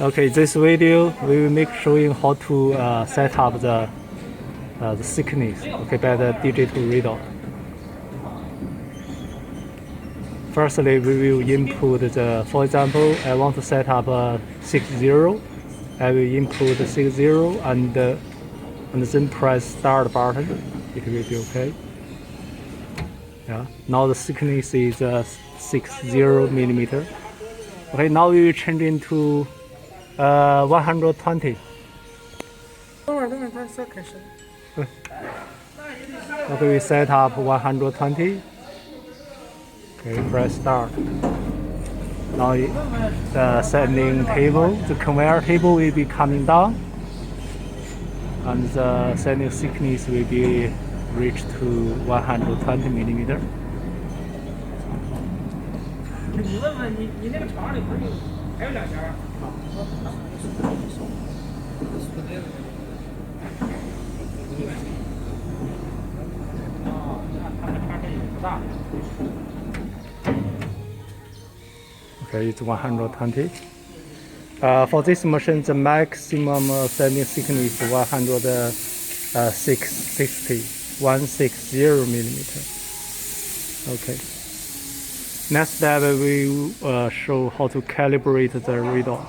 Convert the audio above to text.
Okay, this video we will make showing how to set up the thickness. Okay, by the digital readout. Firstly, we will input the. For example, I want to set up a 60. I will input 60 and then press start button. It will be okay. Yeah. Now the thickness is 60 millimeter. Okay. Now we will change into 120. 等会儿，再开始。Okay, we set up 120. Okay, press start. Now the setting table, the conveyor table will be coming down, and the setting thickness will be reached to 120 millimeter. 你问问你那个厂里不是还有两家啊？Okay, it's 120. For this machine, the maximum setting thickness is 160 millimeter. Okay. Next step, we will show how to calibrate the readout.